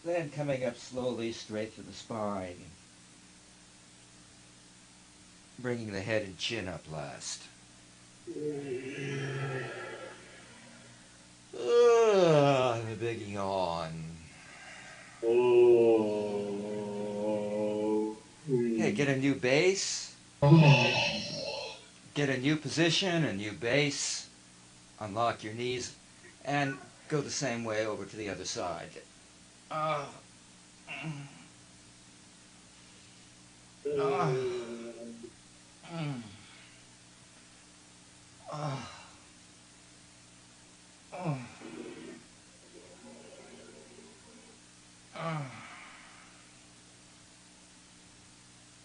Then coming up slowly straight through the spine, bringing the head and chin up last. The big yawn. Okay, get a new base. Get a new position, a new base. Unlock your knees, and go the same way over to the other side. Uh, uh, uh, uh, uh.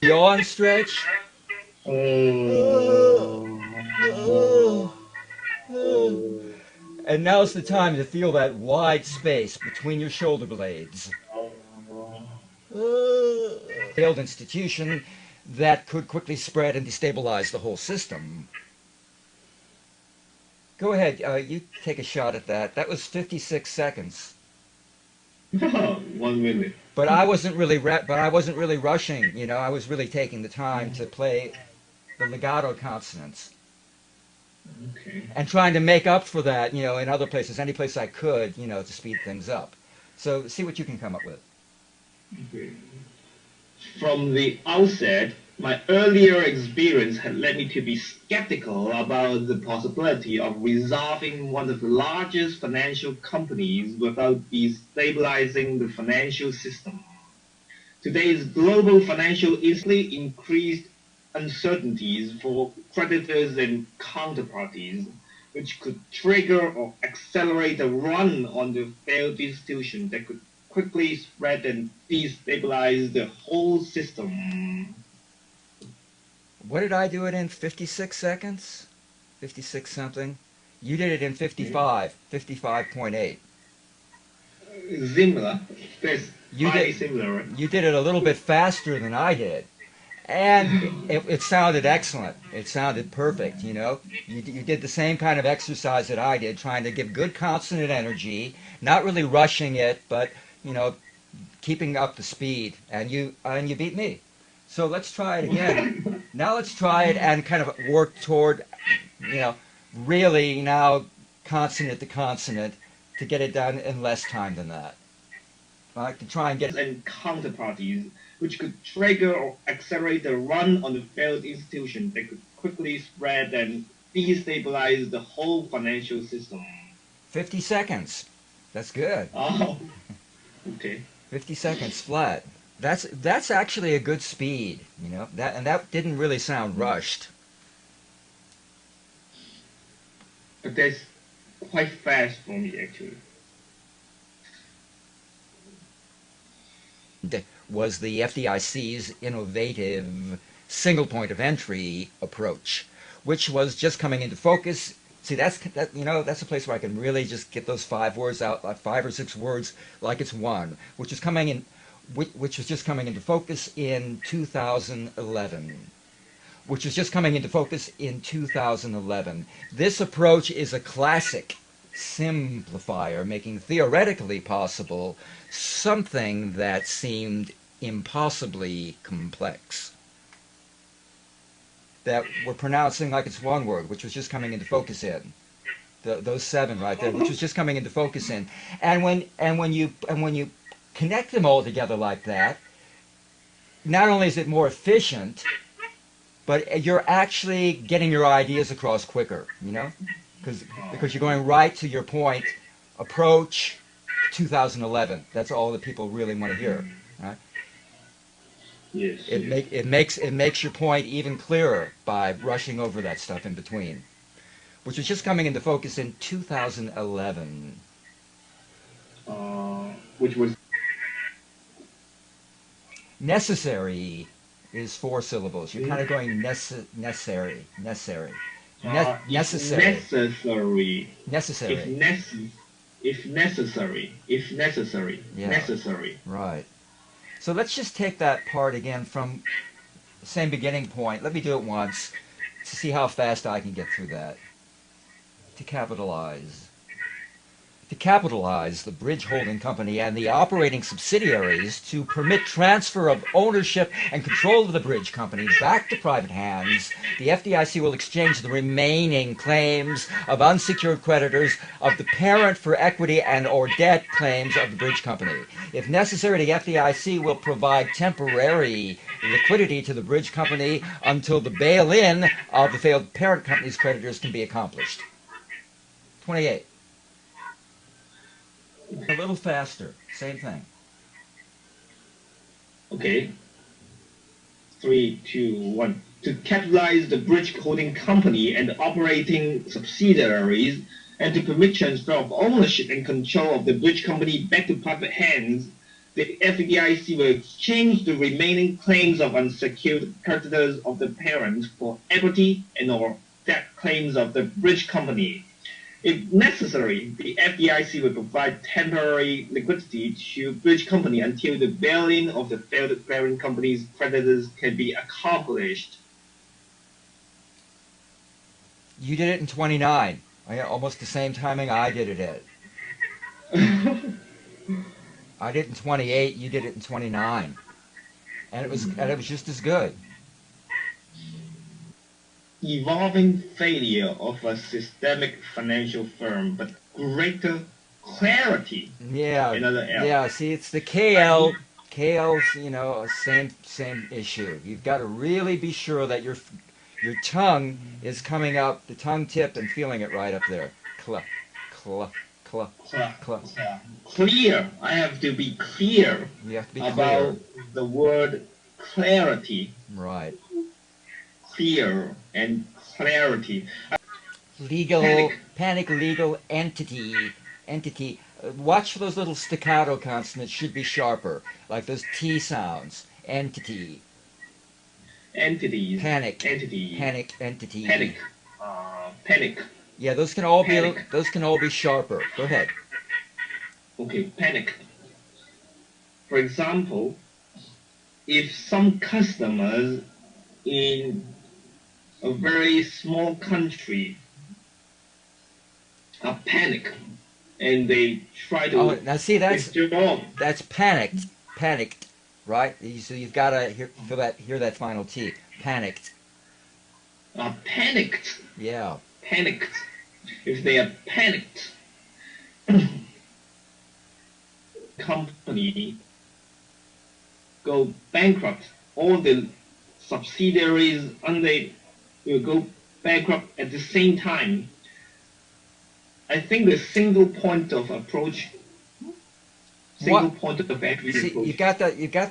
Yawn stretch. And now's the time to feel that wide space between your shoulder blades. Failed institution that could quickly spread and destabilize the whole system. Go ahead, you take a shot at that. That was 56 seconds. 1 minute. But I wasn't really rushing. You know, I was really taking the time to play the legato consonants. Okay. And trying to make up for that, you know, in other places, any place I could, you know, to speed things up. So see what you can come up with. Okay. From the outset, my earlier experience had led me to be skeptical about the possibility of resolving one of the largest financial companies without destabilizing the financial system. Today's global financial instantly increased uncertainties for creditors and counterparties, which could trigger or accelerate a run on the failed institution that could quickly spread and destabilize the whole system. What did I do it in 56 seconds? 56 something? You did it in 55, 55.8. Similar. That's You highly did, similar, right? you did it a little bit faster than I did. And it sounded excellent. It sounded perfect, you know. You did the same kind of exercise that I did, trying to give good consonant energy, not really rushing it, but, you know, keeping up the speed. And you beat me. So let's try it again. Now let's try it and kind of work toward, you know, really now consonant to consonant to get it done in less time than that. I can try and get And counterparties, which could trigger or accelerate the run on the failed institution that could quickly spread and destabilize the whole financial system. 50 seconds. That's good. Oh, okay. 50 seconds flat. That's actually a good speed, you know. That didn't really sound rushed. But that's quite fast for me, actually. Was the FDIC's innovative single point of entry approach, which was just coming into focus. See, you know, that's a place where I can really just get those 5 words out, like 5 or 6 words, like it's one, which was just coming into focus in 2011. Which was just coming into focus in 2011. This approach is a classic simplifier, making theoretically possible something that seemed impossibly complex. That we're pronouncing like it's one word, which was just coming into focus in. Those 7 right there, which was just coming into focus in. And when you connect them all together like that, not only is it more efficient, but you're actually getting your ideas across quicker, you know? Because you're going right to your point, approach 2011. That's all that people really want to hear, right? Yes. It makes your point even clearer by rushing over that stuff in between, which was just coming into focus in 2011. Which was Necessary is 4 syllables. You're kind of going necessary. Necessary. necessary. Necessary. If necessary. Yeah. Necessary. Right. So let's just take that part again from the same beginning point. Let me do it once to see how fast I can get through that. To capitalize. to capitalize the bridge holding company and the operating subsidiaries to permit transfer of ownership and control of the bridge company back to private hands, the FDIC will exchange the remaining claims of unsecured creditors of the parent for equity and or debt claims of the bridge company. If necessary, the FDIC will provide temporary liquidity to the bridge company until the bail-in of the failed parent company's creditors can be accomplished. 28. A little faster. Same thing. Okay. 3, 2, 1. To capitalize the bridge holding company and operating subsidiaries, and to permit transfer of ownership and control of the bridge company back to private hands, the FDIC will exchange the remaining claims of unsecured creditors of the parent for equity and or debt claims of the bridge company. If necessary, the FDIC will provide temporary liquidity to bridge company until the bail-in of the failed parent company's creditors can be accomplished. You did it in 29. Almost the same timing I did it at. I did it in 28. You did it in 29, and it was just as good. Evolving failure of a systemic financial firm, but greater clarity. Yeah, Another L. yeah. See, it's the KL. KL's, same issue. You've got to really be sure that your tongue is coming up, the tongue tip, and feeling it right up there. Cl, cl, cl, cl. Clear. I have to be clear You have to be about clear. the word clarity. Right. Clear and clarity. Legal, panic, legal entity. Watch for those little staccato consonants. Should be sharper, like those T sounds. Entity. Entities. Panic. Entity. Panic. Entity. Panic. Panic. Yeah, those can all Panic. be sharper. Go ahead. Okay, panic. For example, if some customers in a very small country are panicked and they try to Now see, withdraw. that's panicked, right? So you've got to hear that final T. Panicked. Panicked. Yeah. Panicked. If they are panicked, company go bankrupt. All the subsidiaries will go bankrupt at the same time. I think the single point of approach, point of entry See, approach. you got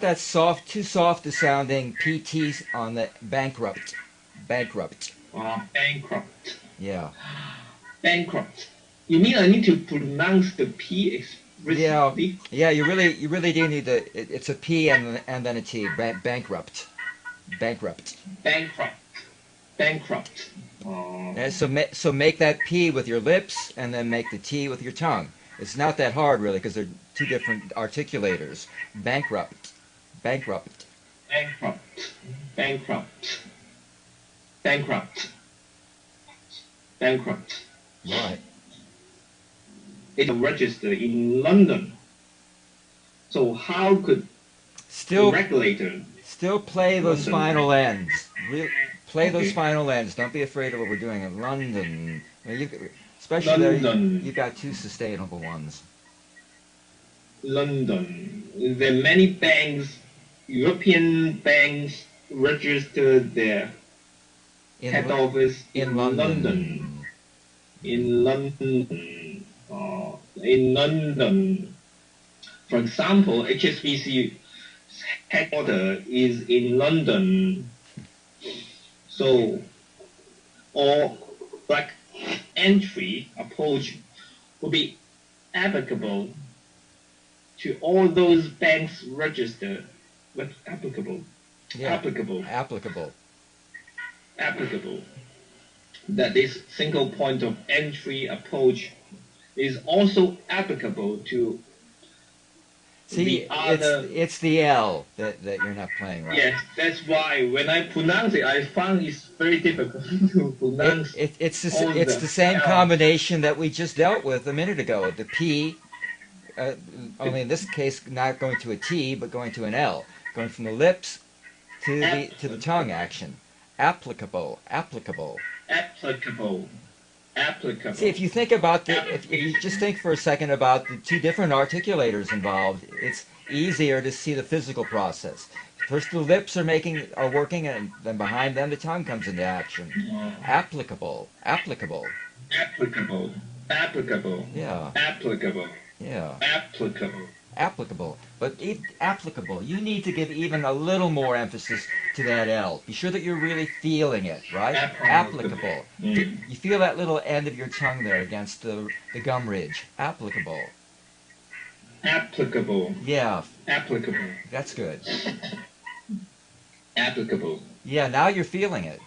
that too soft sounding PT on the bankrupt. Bankrupt. Yeah. Bankrupt. You mean I need to pronounce the P explicitly? Yeah. You really do need it's a P and then a T. Bankrupt. Bankrupt. So make that P with your lips and then make the T with your tongue. It's not that hard really because they're two different articulators. Bankrupt. Bankrupt. Bankrupt. Bankrupt. Bankrupt. Bankrupt. Right. It's registered in London. So how could the regulator still play those London. final ends? Play Okay. those final ends. Don't be afraid of what we're doing in London. Especially London. there, you've got two sustainable ones. London. There are many banks, European banks, registered their head office in London. In London. In London. For example, HSBC headquarters is in London. So, or like entry approach will be applicable to all those banks registered. But applicable. Yeah. Applicable. That this single point of entry approach is also applicable to See, the other. it's the L that you're not playing right. Yes, that's why when I pronounce it, I find it's very difficult to pronounce all It's the the same L. combination that we just dealt with a minute ago. The P, uh, only in this case not going to a T, but going to an L, going from the lips to the tongue action. Applicable, applicable. Applicable, See, if applicable. you think about if you just Application. think for a second about the two different articulators involved, it's easier to see the physical process. First, the lips are working, and then behind them, the tongue comes into action. Uh, Applicable, applicable. applicable, applicable, Yeah, applicable, yeah, applicable. applicable. But applicable, you need to give even a little more emphasis to that L. Be sure that you're really feeling it, right? Applicable. Applicable. Mm. You feel that little end of your tongue there against the gum ridge. Applicable. Applicable, Yeah, applicable, that's good. applicable. Yeah, now you're feeling it.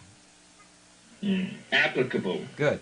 Mm. Applicable. Good.